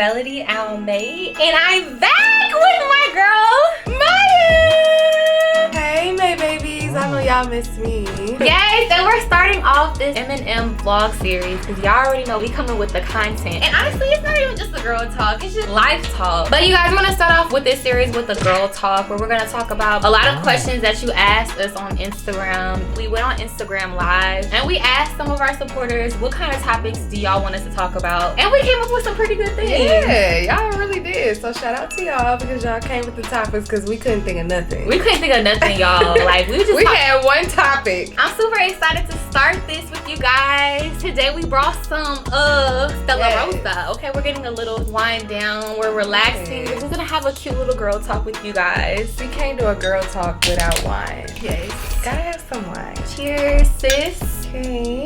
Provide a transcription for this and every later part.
Melody Almay, and I'm back with my girl, Maya! Hey, May babies. I know y'all miss me. Yes, and we're starting off this M&M vlog series because y'all already know we coming with the content. And honestly, it's not even just a girl talk, it's just life talk. But you guys, want to start off with this series with the girl talk, where we're going to talk about a lot of questions that you asked us on Instagram. We went on Instagram Live and we asked some of our supporters, what kind of topics do y'all want us to talk about? And we came up with some pretty good things. Yeah, y'all really did. So shout out to y'all because y'all came with the topics because we couldn't think of nothing. We couldn't think of nothing, y'all. Like, we had one topic. I'm super excited to start this with you guys. Today we brought some Stella Rosa. Okay, we're getting a little wind down. We're relaxing. We're just gonna have a cute little girl talk with you guys. We can't do a girl talk without wine. Yes. Gotta have some wine. Cheers, sis. Okay.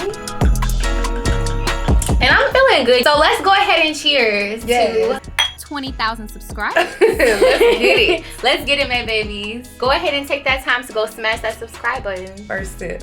And I'm feeling good. So let's go ahead and cheers to 20,000 subscribers. Let's get it. Let's get it, man, babies. Go ahead and take that time to go smash that subscribe button. First tip.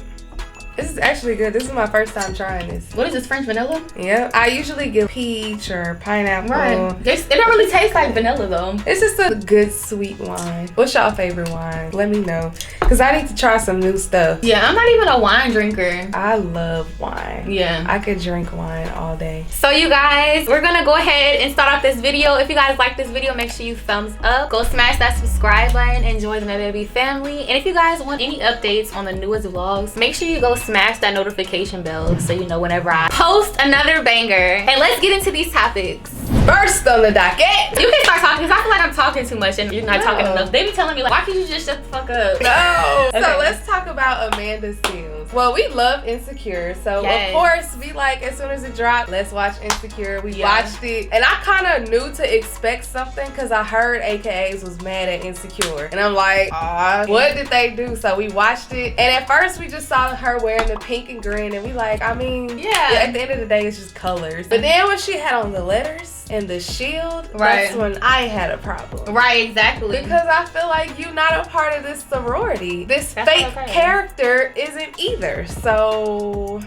This is actually good. This is my first time trying this. What is this, French vanilla? Yep. I usually give peach or pineapple. Right. It don't really taste like vanilla though. It's just a good sweet wine. What's y'all favorite wine? Let me know. Because I need to try some new stuff. Yeah, I'm not even a wine drinker. I love wine. Yeah. I could drink wine all day. So you guys, we're gonna go ahead and start off this video. If you guys like this video, make sure you thumbs up. Go smash that subscribe button and join the My Baby family. And if you guys want any updates on the newest vlogs, make sure you go smash that notification bell so you know whenever I post another banger. And let's get into these topics. First on the docket. You can start talking because I feel like I'm talking too much and you're not talking enough. They be telling me like, why can't you just shut the fuck up? No. Okay. So let's talk about Amanda Seales. Well, we love Insecure. So of course we like, as soon as it dropped, let's watch Insecure. We watched it. And I kind of knew to expect something because I heard AKAs was mad at Insecure. And I'm like, aw, what did they do? So we watched it. And at first we just saw her wearing the pink and green. And we like, I mean, at the end of the day, it's just colors. But then when she had on the letters and the shield, that's when I had a problem. Right, exactly. Because I feel like you're not a part of this sorority. This fake character isn't either. So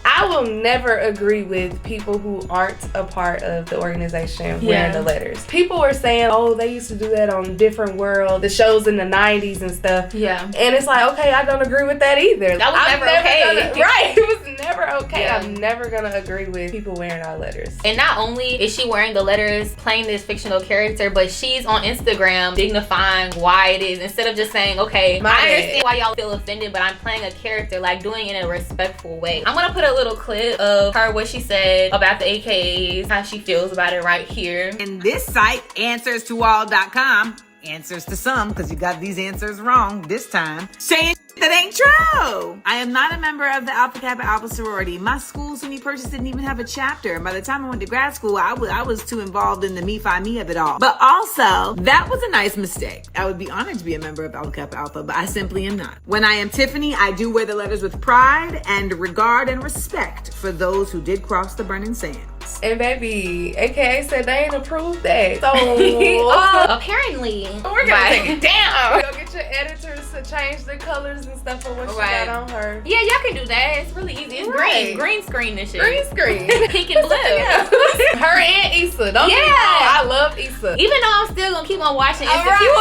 I will never agree with people who aren't a part of the organization wearing the letters. People were saying, oh, they used to do that on Different World, the shows in the 90s and stuff. Yeah. And it's like, okay, I don't agree with that either. That was never okay. Right, it was never okay. Yeah. I'm never gonna agree with people wearing our letters. And not only is she wearing the letters, playing this fictional character, but she's on Instagram dignifying why it is, instead of just saying, okay, I understand why y'all feel offended, but I'm playing a character, like doing it in a respectful way. I'm gonna put a little clip of her, what she said about the AKAs, how she feels about it right here. And this site, answerstoall.com, answers to some, because you got these answers wrong this time, saying that ain't true. I am not a member of the Alpha Kappa Alpha sorority. My school, SUNY Purchase, didn't even have a chapter. And by the time I went to grad school, I was too involved in the me of it all. But also, that was a nice mistake. I would be honored to be a member of Alpha Kappa Alpha, but I simply am not. When I am Tiffany, I do wear the letters with pride and regard and respect for those who did cross the burning sands. And baby, AKA said they ain't approved that. So apparently, we're gonna take it down. Go get your editors to change the colors and stuff for what she got on her. Yeah, y'all can do that. It's really easy. It's green screen and shit. Green screen. Pink and blue. Her and Issa. Don't get me wrong. I love Issa. Even though I'm still gonna keep on watching Insecure.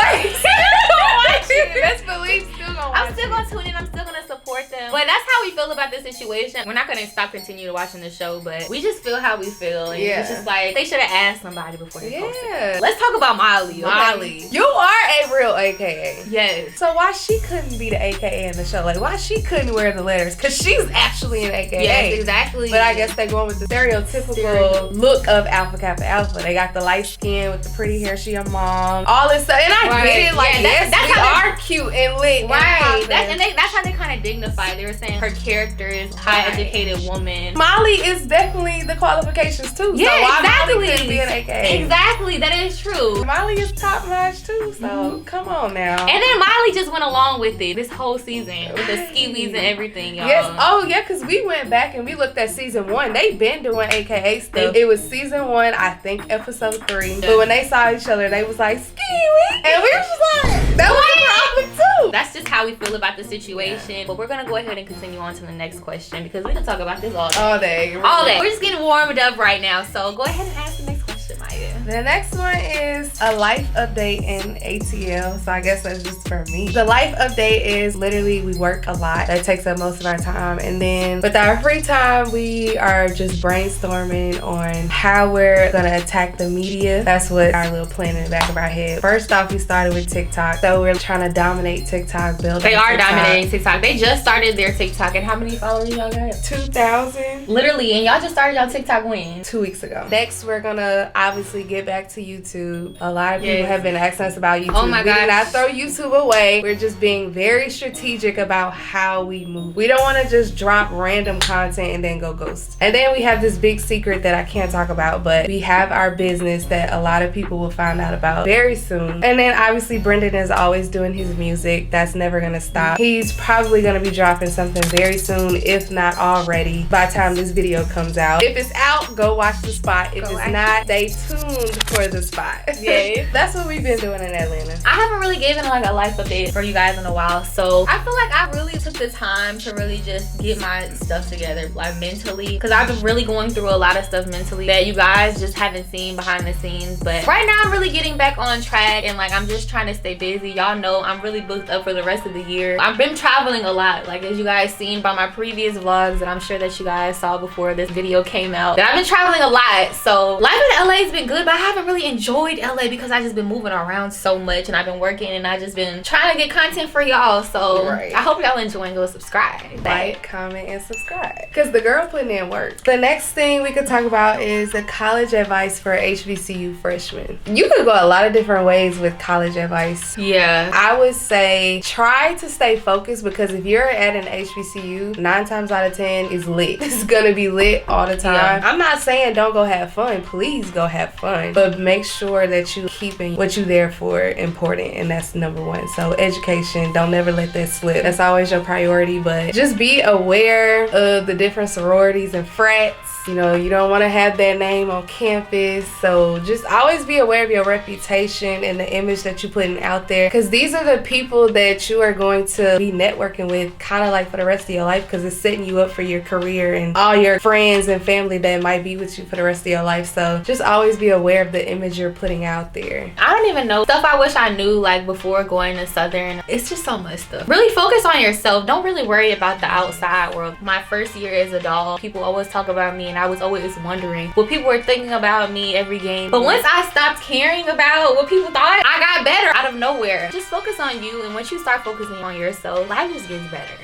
Best believe still gonna watch I'm still gonna tune in. I'm still gonna support them. But that's how we feel about this situation. We're not gonna continue to watching the show, but we just feel how we feel. And it's just like, they should have asked somebody before they posted. Let's talk about Molly. Molly. You are a real AKA. Yes. So why she couldn't be the AKA in the show? Like, why she couldn't wear the letters? Because she's actually an AKA. Yes, exactly. But I guess they going with the stereotypical look of Alpha Kappa Alpha. They got the light skin with the pretty hair. She a mom. All this stuff. And I get it. Like, that's we are cute and lit. Right. That's how they kind of dignify. They were saying her character is high educated woman. Molly is definitely the qualifications too. Yeah, so why exactly. Molly couldn't be an AKA? Exactly. That is true. Molly is top notch too. So come on now. And then Molly just went along with it this whole season with the skiwis and everything, y'all. Yes. Oh yeah, because we went back and we looked at season 1. They've been doing AKA stuff. It was season 1, I think episode 3. But when they saw each other, they was like skiwi, and we were just like, that was a problem too. That's just how we feel about the situation. But we're gonna go ahead and continue on to the next question because we can talk about this all day. All day. All day. We're just getting warmed up right now. So go ahead and ask the next question, Maya. The next one is a life update in ATL. So I guess that's just for me. The life update is literally we work a lot. That takes up most of our time. And then with our free time, we are just brainstorming on how we're gonna attack the media. That's what our little plan in the back of our head. First off, we started with TikTok. So we're trying to dominate TikTok, build. They are dominating TikTok. They just started their TikTok. And how many followers y'all got? 2,000. Literally, and y'all just started y'all TikTok when? 2 weeks ago. Next, we're gonna obviously get back to YouTube. A lot of people have been asking us about YouTube. Oh my God. We did not throw YouTube away. We're just being very strategic about how we move. We don't want to just drop random content and then go ghost. And then we have this big secret that I can't talk about, but we have our business that a lot of people will find out about very soon. And then obviously Brendan is always doing his music. That's never gonna stop. He's probably gonna be dropping something very soon, if not already, by the time this video comes out. If it's out, go watch the spot. If it's not, stay tuned for the spot. Yeah. That's what we've been doing in Atlanta. I haven't really given like a life update for you guys in a while, so I feel like I really took the time to really just get my stuff together, like mentally, because I've been really going through a lot of stuff mentally that you guys just haven't seen behind the scenes. But right now I'm really getting back on track, and like I'm just trying to stay busy. Y'all know I'm really booked up for the rest of the year. I've been traveling a lot, like as you guys seen by my previous vlogs that I'm sure that you guys saw before this video came out, that I've been traveling a lot. So life in LA has been good, but I haven't really enjoyed LA because I just been moving around so much, and I've been working, and I just been trying to get content for y'all. So I hope y'all enjoying. Go subscribe, like, comment, and subscribe, because the girl putting in work. The next thing we could talk about is the college advice for HBCU freshmen. You could go a lot of different ways with college advice. Yeah, I would say try to stay focused, because if you're at an HBCU, 9 times out of 10 is lit. It's gonna be lit all the time. Yeah. I'm not saying don't go have fun. Please go have fun, but make sure that you keeping what you there for important, and that's number one. So education, don't never let that slip. That's always your priority, but just be aware of the different sororities and frats. You know, you don't want to have that name on campus, so just always be aware of your reputation and the image that you're putting out there, because these are the people that you are going to be networking with kind of like for the rest of your life, because it's setting you up for your career and all your friends and family that might be with you for the rest of your life. So just always be aware of the image you're putting out there. I don't even know stuff I wish I knew like before going to Southern. It's just so much stuff. Really focus on yourself. Don't really worry about the outside world. My first year as a doll, people always talk about me, and I was always wondering what people were thinking about me every game. But once I stopped caring about what people thought, I got better out of nowhere. Just focus on you, and once you start focusing on yourself, life just gets better.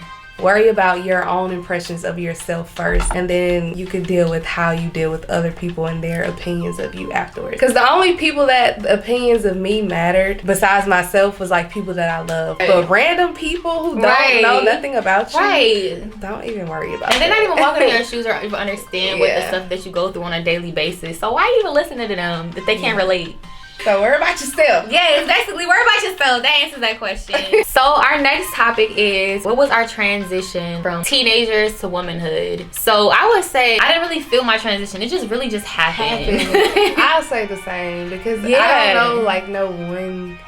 Worry about your own impressions of yourself first, and then you could deal with how you deal with other people and their opinions of you afterwards. Because the only people that the opinions of me mattered besides myself was like people that I love. But random people who don't know nothing about you, don't even worry about it. And they're not even walking in your shoes or even understand what the stuff that you go through on a daily basis. So why even listen to them if they can't relate? So worry about yourself. Yeah, basically worry about yourself. That answers that question. So our next topic is, what was our transition from teenagers to womanhood? So I would say I didn't really feel my transition. It just really just happened. I'll say the same, because I don't know like no one.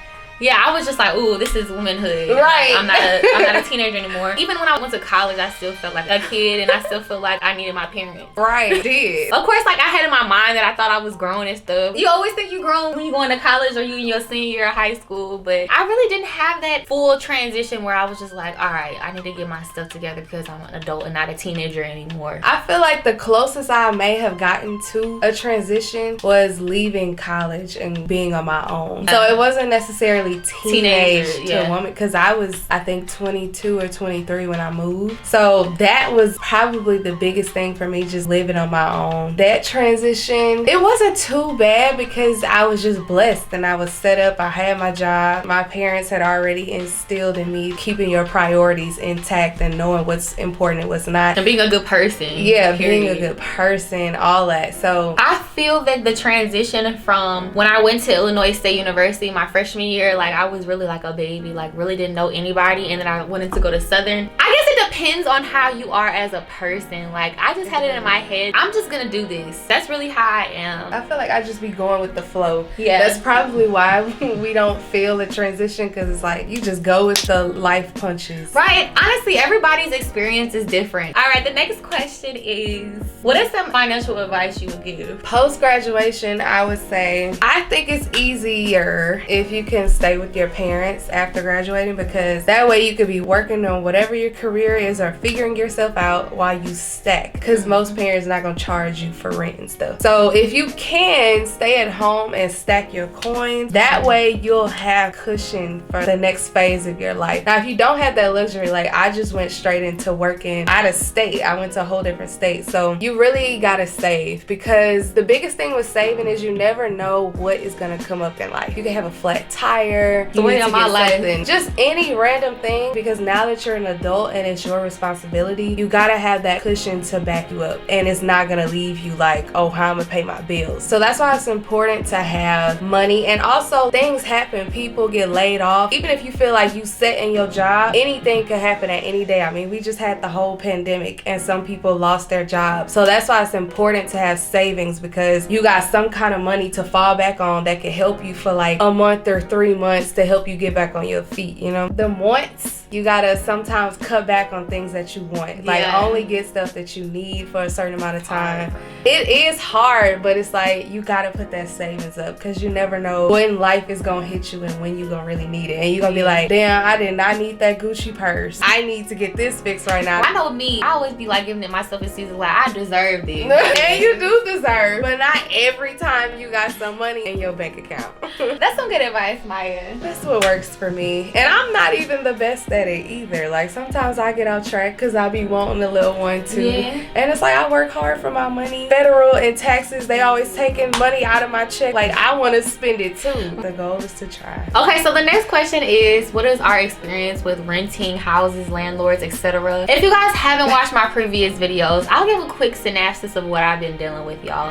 Yeah, I was just like, ooh, this is womanhood. Right. I'm not a teenager anymore. Even when I went to college, I still felt like a kid, and I still feel like I needed my parents. Right, did. Of course, like I had in my mind that I thought I was grown and stuff. You always think you're grown when you go into college or you in your senior year of high school, but I really didn't have that full transition where I was just like, all right, I need to get my stuff together because I'm an adult and not a teenager anymore. I feel like the closest I may have gotten to a transition was leaving college and being on my own. So it wasn't necessarily teenage to a woman, because I was, I think, 22 or 23 when I moved. So that was probably the biggest thing for me, just living on my own. That transition, it wasn't too bad because I was just blessed and I was set up. I had my job. My parents had already instilled in me keeping your priorities intact and knowing what's important and what's not. And being a good person. Yeah, being a good person, all that. So I feel that the transition from when I went to Illinois State University my freshman year, like I was really like a baby, like really didn't know anybody, and then I wanted to go to Southern. I guess it depends on how you are as a person. Like, I just had it in my head, I'm just gonna do this. That's really how I am. I feel like I just be going with the flow. Yeah. That's probably why we don't feel the transition, because it's like you just go with the life punches. Right. Honestly, everybody's experience is different. All right, the next question is, what is some financial advice you would give? Post-graduation, I would say, I think it's easier if you can stay with your parents after graduating, because that way you could be working on whatever your career is or figuring yourself out while you stack, because most parents not gonna charge you for rent and stuff. So if you can stay at home and stack your coins, that way you'll have cushion for the next phase of your life. Now if you don't have that luxury, like I just went straight into working out of state. I went to a whole different state. So you really gotta save, because the biggest thing with saving is you never know what is gonna come up in life. You can have a flat tire, you need to get something, just any random thing, because now that you're an adult and it's your responsibility, you gotta have that cushion to back you up, and it's not gonna leave you like, oh, how I'm gonna pay my bills. So that's why it's important to have money. And also, things happen, people get laid off. Even if you feel like you set in your job, anything could happen at any day. I mean, we just had the whole pandemic and some people lost their jobs. So that's why it's important to have savings, because you got some kind of money to fall back on that can help you for like a month or 3 months to help you get back on your feet, you know? The wants, you gotta sometimes cut back on things that you want. Like, only get stuff that you need for a certain amount of time. It is hard, but it's like you gotta put that savings up, because you never know when life is gonna hit you and when you gonna really need it. And you're gonna be like, damn, I did not need that Gucci purse. I need to get this fixed right now. I know me, I always be like giving it myself excuses like, I deserve this. And you do deserve, but not every time you got some money in your bank account. That's some good advice, Maya. That's what works for me. And I'm not even the best at it either. Like, sometimes I get off track because I be wanting a little one too. Yeah. And it's like, I work hard for my money. Federal and taxes, they always taking money out of my check. Like, I want to spend it too. The goal is to try. Okay, so the next question is, what is our experience with renting houses, landlords, etc.? If you guys haven't watched my previous videos, I'll give a quick synopsis of what I've been dealing with, y'all.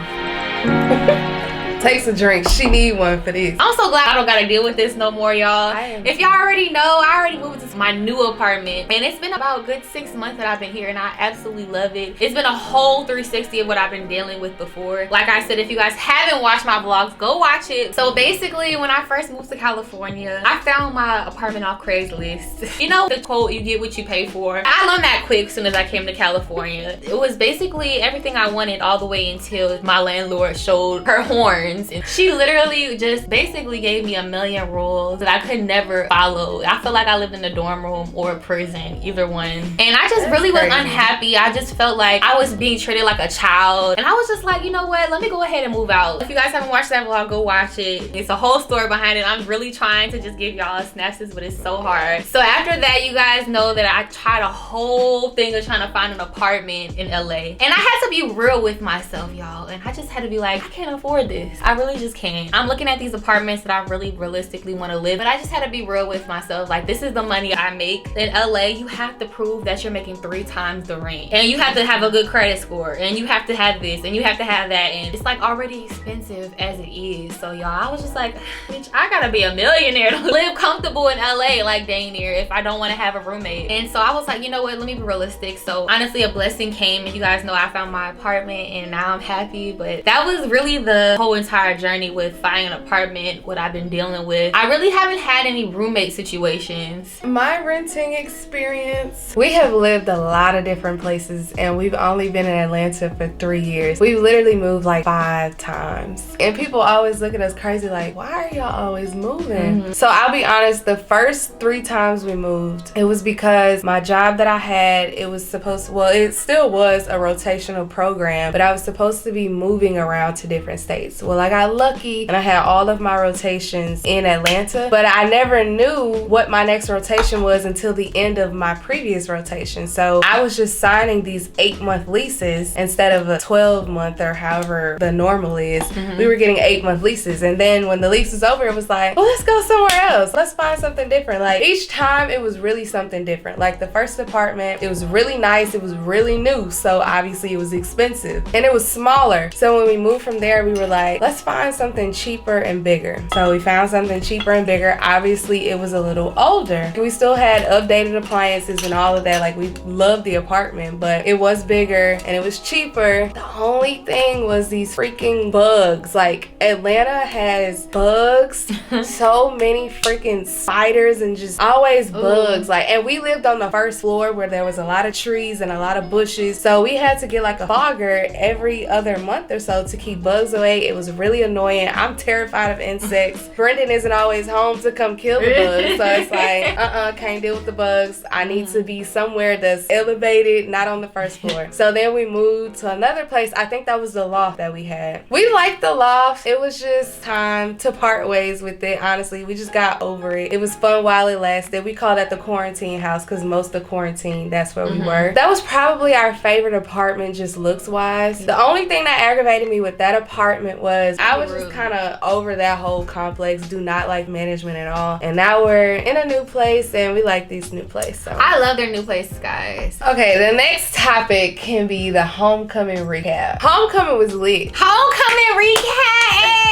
Takes a drink. She need one for this. I'm so glad I don't gotta deal with this no more, y'all. If y'all already know, I already moved to my new apartment, and it's been about a good 6 months that I've been here, and I absolutely love it. It's been a whole 360 of what I've been dealing with before. Like I said, if you guys haven't watched my vlogs, go watch it. So basically, when I first moved to California, I found my apartment off Craigslist. You know the quote, you get what you pay for. I learned that quick as soon as I came to California. It was basically everything I wanted all the way until my landlord showed her horn. And she literally just basically gave me a million rules that I could never follow. I feel like I lived in a dorm room or a prison, either one. And I just really was unhappy. I just felt like I was being treated like a child. And I was just like, you know what? Let me go ahead and move out. If you guys haven't watched that vlog, go watch it. It's a whole story behind it. I'm really trying to just give y'all a synopsis, but it's so hard. So after that, you guys know that I tried a whole thing of trying to find an apartment in LA. And I had to be real with myself, y'all. And I just had to be like, I can't afford this. I really just can't. I'm looking at these apartments that I really realistically want to live, but I just had to be real with myself. Like, this is the money I make. In LA, you have to prove that you're making 3 times the rent. And you have to have a good credit score. And you have to have this. And you have to have that. And it's like already expensive as it is. So y'all, I was just like, bitch, I gotta be a millionaire to live comfortable in LA like dang near if I don't want to have a roommate. And so I was like, you know what? Let me be realistic. So honestly, a blessing came, and you guys know I found my apartment, and now I'm happy. But that was really the whole entire journey with finding an apartment, what I've been dealing with. I really haven't had any roommate situations. My renting experience, we have lived a lot of different places, and we've only been in Atlanta for 3 years. We've literally moved like 5 times. And people always look at us crazy like, why are y'all always moving? So I'll be honest, the first 3 times we moved, it was because my job that I had, it was supposed to, well, it still was a rotational program, but I was supposed to be moving around to different states. Well, I got lucky and I had all of my rotations in Atlanta, but I never knew what my next rotation was until the end of my previous rotation. So I was just signing these 8-month leases instead of a 12-month or however the normal is. We were getting 8-month leases, and then when the lease was over, it was like, well, let's go somewhere else. Let's find something different. Like, each time it was really something different. Like, the first apartment, it was really nice. It was really new, so obviously it was expensive, and it was smaller. So when we moved from there, we were like, let's find something cheaper and bigger. So we found something cheaper and bigger. Obviously, it was a little older. We still had updated appliances and all of that. Like, we loved the apartment, but it was bigger and it was cheaper. The only thing was these freaking bugs. Like, Atlanta has bugs. So many freaking spiders and just always bugs. Like, and we lived on the first floor where there was a lot of trees and a lot of bushes. So we had to get like a fogger every other month or so to keep bugs away. It was really annoying. I'm terrified of insects. Brendan isn't always home to come kill the bugs. So it's like, can't deal with the bugs. I need to be somewhere that's elevated, not on the first floor. So then we moved to another place. I think that was the loft that we had. We liked the loft. It was just time to part ways with it, honestly. We just got over it. It was fun while it lasted. We called that the quarantine house because most of quarantine, that's where we were. That was probably our favorite apartment, just looks wise. The only thing that aggravated me with that apartment was I was just kind of over that whole complex. Do not like management at all. And now we're in a new place and we like this new place. So I love their new place, guys. Okay, the next topic can be the homecoming recap. Homecoming was lit. Homecoming recap.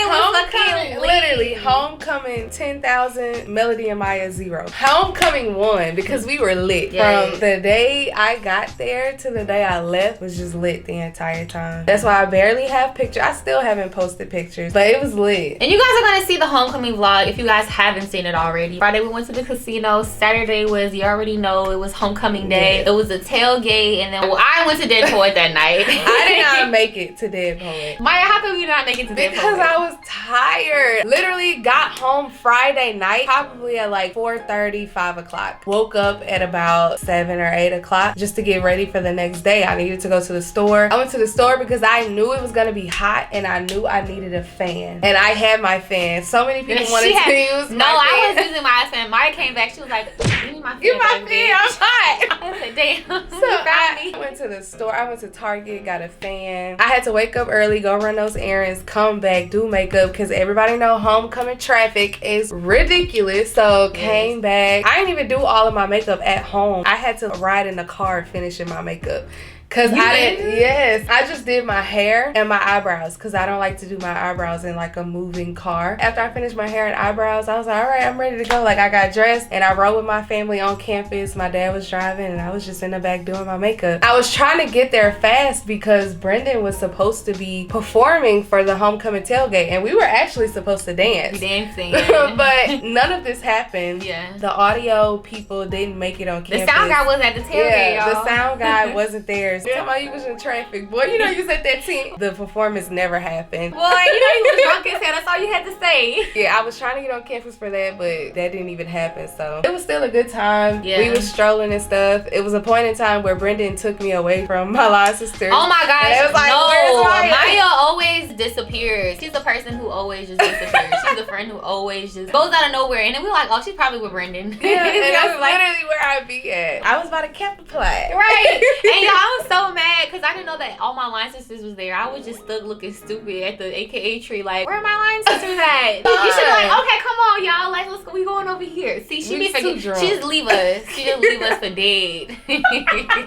Homecoming, literally, homecoming 10,000, Melody and Maya 0. Homecoming 1 because we were lit. From the day I got there to the day I left was just lit the entire time. That's why I barely have pictures. I still haven't posted pictures, but it was lit. And you guys are gonna see the homecoming vlog if you guys haven't seen it already. Friday we went to the casino. Saturday was, you already know, it was homecoming day. It was a tailgate, and then I went to Dead Poet that night. I did not make it to Dead Poet. Maya, how come you not make it to Dead Poet? Because I was tired. Literally got home Friday night, probably at like 4:30, 5 o'clock. Woke up at about 7 or 8 o'clock just to get ready for the next day. I needed to go to the store. I went to the store because I knew it was gonna be hot and I knew I needed a fan. And I had my fan. So many people wanted to use my fan. I was using my fan. Maya came back, she was like, give me my fan. Give my fan, I'm hot. I said, damn. So I went to the store. I went to Target, got a fan. I had to wake up early, go run those errands, come back, do makeup, because everybody know homecoming traffic is ridiculous. So came back. I didn't even do all of my makeup at home. I had to ride in the car finishing my makeup. Cause I just did my hair and my eyebrows because I don't like to do my eyebrows in like a moving car. After I finished my hair and eyebrows, I was like, all right, I'm ready to go. Like, I got dressed and I rode with my family on campus. My dad was driving and I was just in the back doing my makeup. I was trying to get there fast because Brendan was supposed to be performing for the homecoming tailgate and we were actually supposed to dance. Dancing. But none of this happened. Yeah. The audio people didn't make it on campus. The sound guy was at the tailgate, y'all. The sound guy wasn't there. Talking about you was in traffic. Boy, you know you was at that tent. The performance never happened. Boy, you know you was drunk as hell. That's all you had to say. Yeah, I was trying to get on campus for that, but that didn't even happen. So it was still a good time. Yeah. We was strolling and stuff. It was a point in time where Brendan took me away from my line sister. Oh my gosh. And it was like, no, where's Maya? Maya always disappears. She's the person who always just disappears. She's the friend who always just goes out of nowhere. And then we were like, oh, she's probably with Brendan. Yeah, and that's literally where I be at. I was about to camp the play. Right. And y'all, I was so mad because I didn't know that all my line sisters was there. I was just stuck looking stupid at the AKA tree, like, where are my line sisters at? You should be like, okay, come on, y'all. Like, let's go. We going over here. See, she be forgetting. She just leave us. She just leave us for dead.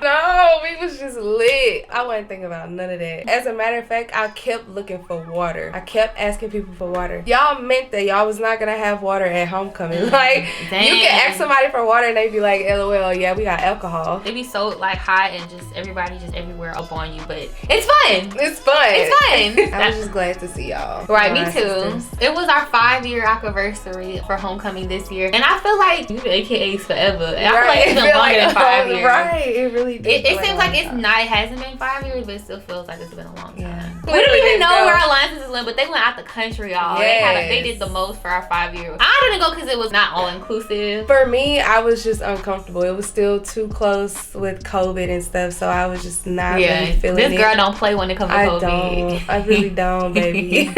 No, we was just lit. I wasn't thinking about none of that. As a matter of fact, I kept looking for water. I kept asking people for water. Y'all meant that y'all was not gonna have water at homecoming. Like, dang. You can ask somebody for water and they be like, LOL, yeah, we got alcohol. They be so like hot and just everybody just everywhere up on you, but it's fun. It's fun. It's fun. I was just glad to see y'all. Right, me too. Sisters. It was our 5-year anniversary for homecoming this year, and I feel like you the AKAs forever. And I feel like it's been longer than 5 years. Right, it really did. It seems like it's not. It hasn't been 5 years, but it still feels like it's been a long time. Yeah. We don't even know where our alliances went, but they went out the country, y'all. Yes. They did the most for our 5 years. I didn't go because it was not all inclusive. For me, I was just uncomfortable. It was still too close with COVID and stuff, so I was just not really feeling it. This girl don't play when it comes to COVID. I really don't, baby.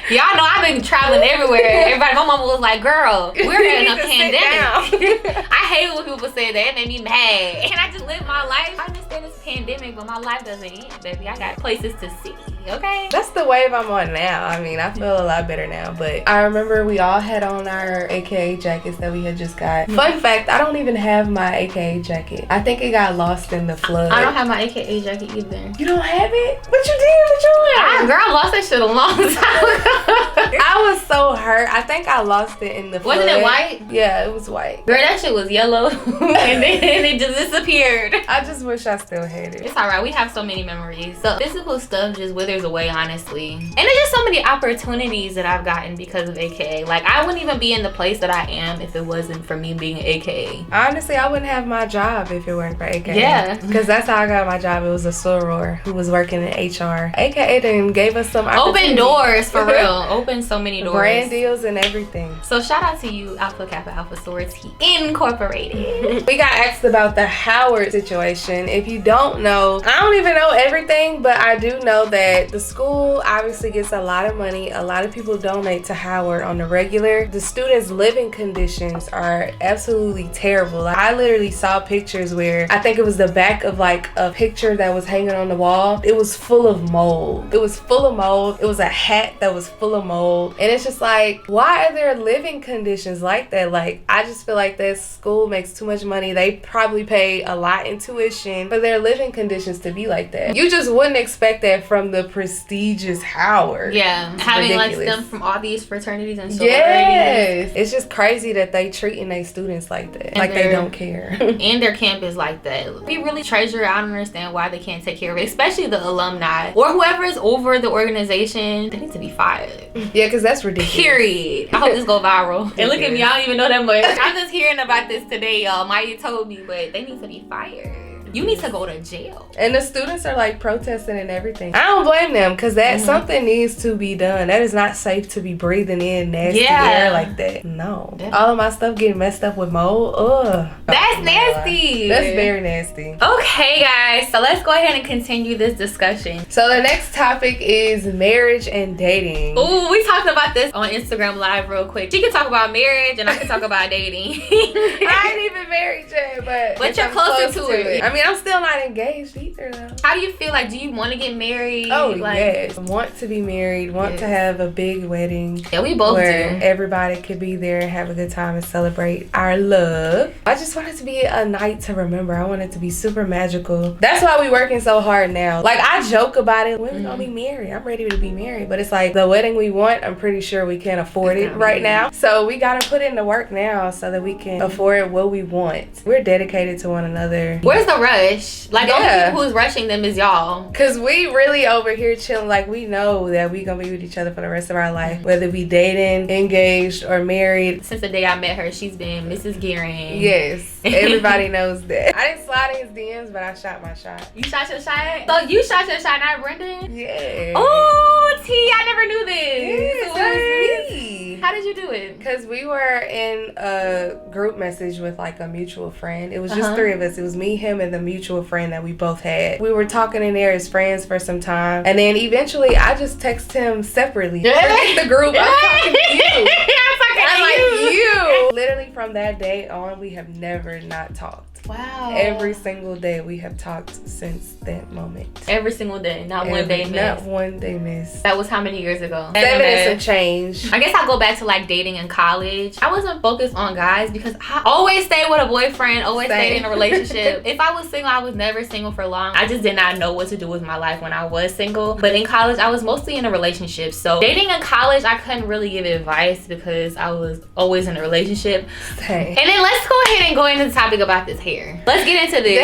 Y'all know I've been traveling everywhere. Everybody, my mama was like, girl, we're in a pandemic. I hate when people say that. It made me mad. Can I just live my life? I understand it's a pandemic, but my life doesn't end, baby. I got places to see. Okay. That's the wave I'm on now. I mean, I feel a lot better now. But I remember we all had on our AKA jackets that we had just got. Fun fact, I don't even have my AKA jacket. I think it got lost in the flood. I don't have my AKA jacket either. You don't have it? What you did with yours? Girl, I lost that shit a long time ago. I was so hurt. I think I lost it in the flood. Wasn't it white? Yeah, it was white. Girl, that shit was yellow and then it just disappeared. I just wish I still had it. It's alright, we have so many memories. So physical stuff just withers away, honestly. And there's just so many opportunities that I've gotten because of AKA. Like, I wouldn't even be in the place that I am if it wasn't for me being AKA. Honestly, I wouldn't have my job if it weren't for AKA. Yeah. Because that's how I got my job. It was a soror who was working in HR. AKA then gave us some open doors, for real. Open so many doors. Brand deals and everything. So shout out to you, Alpha Kappa Alpha Sorority Incorporated. We got asked about the Howard situation. If you don't know, I don't even know everything, but I do know that the school obviously gets a lot of money. A lot of people donate to Howard on the regular. The students' living conditions are absolutely terrible. Like, I literally saw pictures where I think it was the back of like a picture that was hanging on the wall. It was full of mold. It was full of mold. It was a hat that was full of mold. And it's just like, why are there living conditions like that? Like, I just feel like this school makes too much money. They probably pay a lot in tuition for their living conditions to be like that. You just wouldn't expect that from the prestigious Howard. Yeah, it's having ridiculous. Like them from all these fraternities and sororities. Yes, it's just crazy that they treating their students like that, And like they don't care. And their campus like that. We really treasure it. I don't understand why they can't take care of it, especially the alumni or whoever is over the organization. They need to be fired. Yeah, because that's ridiculous. Period. I hope this go viral. And look at me, I don't even know that much. I'm just hearing about this today, y'all. Maya told me, but they need to be fired. You need to go to jail. And the students are like protesting and everything. I don't blame them because that something needs to be done. That is not safe to be breathing in nasty air like that. No. All of my stuff getting messed up with mold. Ugh. That's nasty. That's very nasty. Okay, guys. So let's go ahead and continue this discussion. So the next topic is marriage and dating. Ooh, we talked about this on Instagram Live real quick. She can talk about marriage and I can talk about dating. I ain't even married yet, but you're closer to it. I mean, I'm still not engaged either, though. How do you feel? Like, do you want to get married? Oh, like, yes. Want to be married. Want to have a big wedding. Yeah, we both where do. Everybody could be there and have a good time and celebrate our love. I just want it to be a night to remember. I want it to be super magical. That's why we working so hard now. Like, I joke about it. When we gonna be married? I'm ready to be married. But it's like, the wedding we want, I'm pretty sure we can't afford it right now. So we gotta put in the work now so that we can afford what we want. We're dedicated to one another. Where's the rush? Like, the only people who's rushing them is y'all. Cause we really over here chilling. Like, we know that we gonna be with each other for the rest of our life, whether we dating, engaged, or married. Since the day I met her, she's been Mrs. Gearing. Yes, everybody knows that. I didn't slide in his DMs, but I shot my shot. You shot your shot? So you shot your shot, not Brendan? Yeah. Oh, T, I never knew this. Yes, that was me. How did you do it? Because we were in a group message with like a mutual friend. It was just three of us. It was me, him, and the mutual friend that we both had. We were talking in there as friends for some time. And then eventually I just text him separately. Forget the group. I'm talking to you. I'm like, you. Literally from that day on, we have never not talked. Wow. Every single day we have talked since that moment. Every single day. Not one day missed. Not one day missed. That was how many years ago? 7 and some change. I guess I'll go back to like dating in college. I wasn't focused on guys because I always stayed with a boyfriend, always stayed in a relationship. If I was single, I was never single for long. I just did not know what to do with my life when I was single. But in college, I was mostly in a relationship. So dating in college, I couldn't really give advice because I was always in a relationship. Same. And then let's go ahead and go into the topic about this hair. Let's get into this.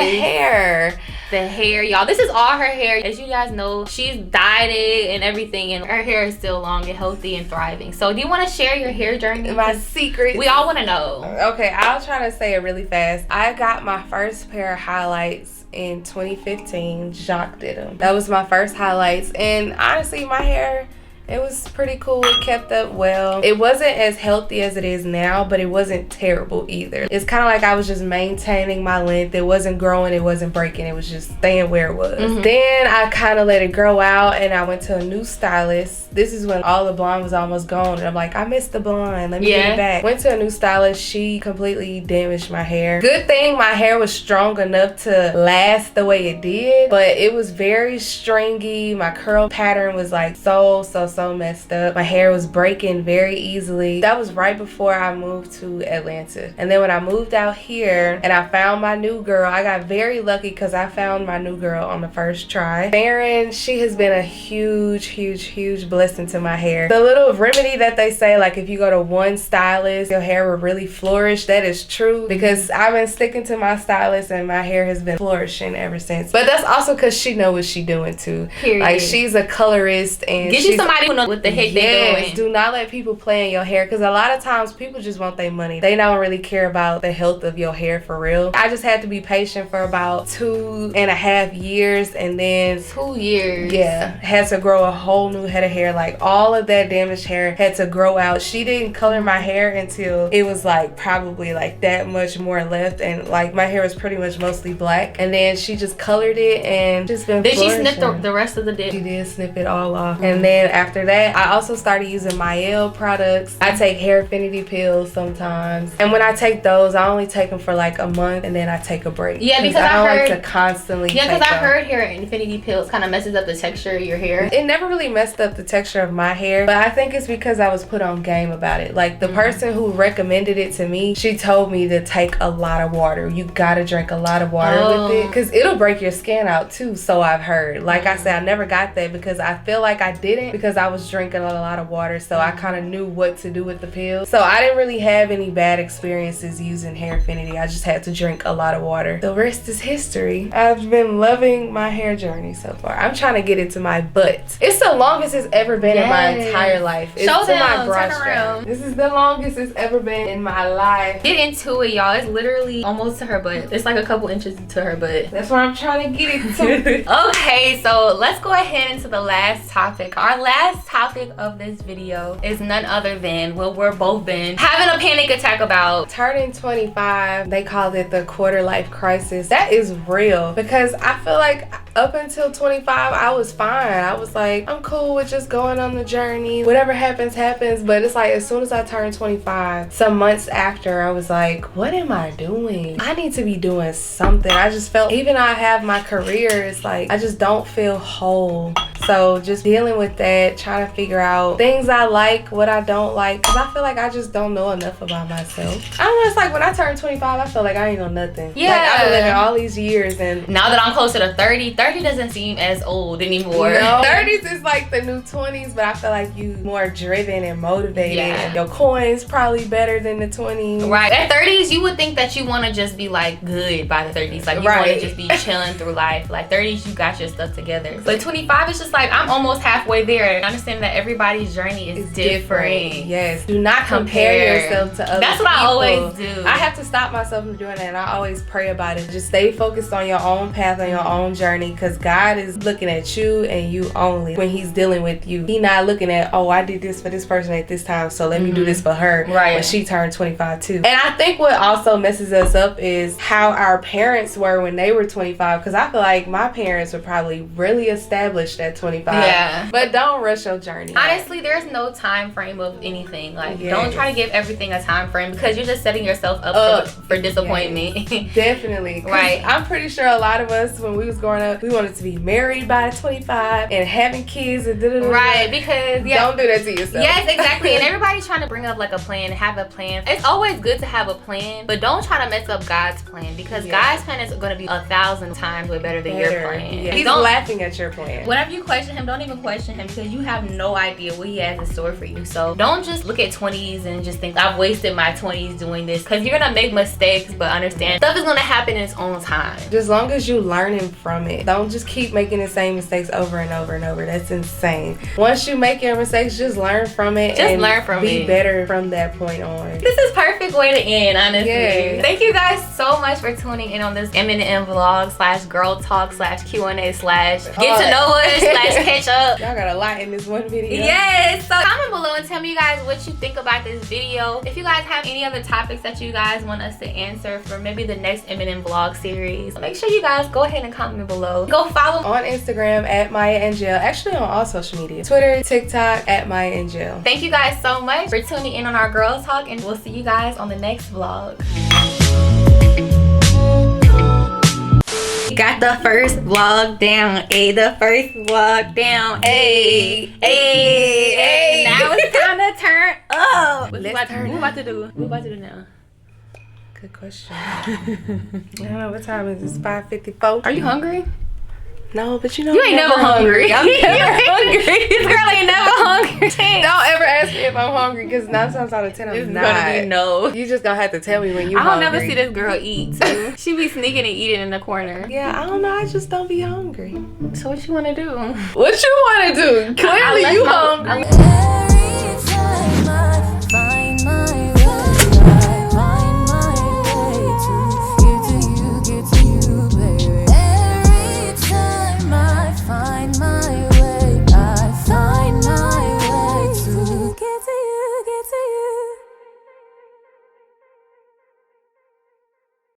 The hair, y'all. This is all her hair. As you guys know, she's dyed it and everything, and her hair is still long and healthy and thriving. So do you want to share your hair journey? My secret. We all want to know. Okay, I'll try to say it really fast. I got my first pair of highlights in 2015. Jacques did them. That was my first highlights. And honestly, my hair It was pretty cool. It kept up well. It wasn't as healthy as it is now, but it wasn't terrible either. It's kind of like I was just maintaining my length. It wasn't growing, it wasn't breaking. It was just staying where it was. Then I kind of let it grow out and I went to a new stylist. This is when all the blonde was almost gone. And I'm like, I missed the blonde. Let me get it back. Went to a new stylist. She completely damaged my hair. Good thing my hair was strong enough to last the way it did, but it was very stringy. My curl pattern was like so messed up. My hair was breaking very easily. That was right before I moved to Atlanta. And then when I moved out here and I found my new girl, I got very lucky because I found my new girl on the first try. Farron, she has been a huge blessing to my hair. The little remedy that they say, like if you go to one stylist, your hair will really flourish, that is true because I've been sticking to my stylist and my hair has been flourishing ever since. But that's also because she knows what she's doing too. Period. Like she's a colorist and get you somebody who knows what the heck they're doing. Do not let people play in your hair because a lot of times people just want their money. They don't really care about the health of your hair for real. I just had to be patient for about 2.5 years and then 2 years. Yeah, had to grow a whole new head of hair. Like all of that damaged hair had to grow out. She didn't color my hair until it was like probably like that much more left and like my hair was pretty much mostly black and then she just colored it and just been Did she snip the rest of the dip? She did snip it all off. And then after that I also started using Mielle products. I take hair affinity pills sometimes and when I take those I only take them for like a month and then I take a break. Yeah, because I don't heard, like to constantly because I heard hair affinity pills kind of messes up the texture of your hair. It never really messed up the texture of my hair, but I think it's because I was put on game about it. Like the person who recommended it to me, she told me to take a lot of water. You gotta drink a lot of water with it because it'll break your skin out too, so I've heard. Like I said, I never got that because I feel like I didn't because I was drinking a lot of water, so I kind of knew what to do with the pills. So I didn't really have any bad experiences using hair affinity. I just had to drink a lot of water. The rest is history. I've been loving my hair journey so far. I'm trying to get it to my butt. It's the longest it's ever been in my entire life. It's Show to them, my bra turn strap. around. This is the longest it's ever been in my life. Get into it, y'all. It's literally almost to her butt. It's like a couple inches to her butt. That's where I'm trying to get it to. Okay, so let's go ahead into the last topic. Our last topic of this video is none other than what we're both been having a panic attack about. Turning 25, they called it the quarter life crisis. That is real because I feel like up until 25 I was fine. I was like, I'm cool with just going on the journey, whatever happens happens. But it's like as soon as I turned 25, some months after, I was like, what am I doing? I need to be doing something. I just felt, even though I have my career, it's like I just don't feel whole. So just dealing with that, trying to figure out things I like, what I don't like, because I feel like I just don't know enough about myself. I don't know, it's like when I turned 25 I feel like I ain't know nothing. Yeah, like I've been living all these years and now that I'm closer to 30 doesn't seem as old anymore. No, 30s is like the new 20s, but I feel like you more driven and motivated. And your coins probably better than the 20s. Right. At 30s, you would think that you want to just be like good by the 30s. Like you want to just be chilling through life. Like 30s, you got your stuff together. But 25 is just like, I'm almost halfway there. I understand that everybody's journey is different. Yes. Do not compare yourself to other That's what people. I always do. I have to stop myself from doing that, and I always pray about it. Just stay focused on your own path, on your own journey, because God is looking at you and you only when he's dealing with you. He's not looking at, oh, I did this for this person at this time, so let me do this for her when she turned 25 too. And I think what also messes us up is how our parents were when they were 25, because I feel like my parents were probably really established at 25. Yeah. But don't rush your journey. Honestly, there's no time frame of anything. Like, don't try to give everything a time frame because you're just setting yourself up for disappointment. Definitely. Right. I'm pretty sure a lot of us, when we was growing up, we wanted to be married by 25 and having kids and Right, because don't do that to yourself. Yes, exactly. And everybody's trying to bring up like a plan, have a plan. It's always good to have a plan, but don't try to mess up God's plan because God's plan is going to be 1,000 times way better than your plan. Yeah. He's laughing at your plan. Whenever you question him, don't even question him because you have no idea what he has in store for you. So don't just look at 20s and just think I've wasted my 20s doing this, because you're gonna make mistakes, but understand stuff is gonna happen in its own time. Just as long as you learning from it, don't just keep making the same mistakes over and over and over. That's insane. Once you make your mistakes, just learn from it. Just learn from it. Be better from that point on. This is perfect way to end, honestly. Yes. Thank you guys so much for tuning in on this M&M vlog /girl talk /Q&A / get to know us catch up. Y'all got a lot in this one video. Yes. So comment below and tell me, you guys, what you think about this video. If you guys have any other topics that you guys want us to answer for maybe the next Eminem vlog series, make sure you guys go ahead and comment below. Go follow on Instagram at Maya and Jill. Actually on all social media. Twitter, TikTok at Maya and Jill. Thank you guys so much for tuning in on our Girl Talk, and we'll see you guys on the next vlog. Got the first vlog down, the first vlog down, Now it's time to turn up. What we about to do? What we about to do now? Good question. I don't know, what time is it? It's 5:54. Are you hungry? No, but you know, you ain't never hungry. I'm never hungry. This girl ain't never hungry. Don't ever ask me if I'm hungry, because 9 times out of 10 I'm not. Gonna be no. You just gonna have to tell me when you I don't hungry. never see this girl eat too. She be sneaking and eating in the corner. Yeah, I don't know. I just don't be hungry. So what you wanna do? What you wanna do? Clearly you hungry.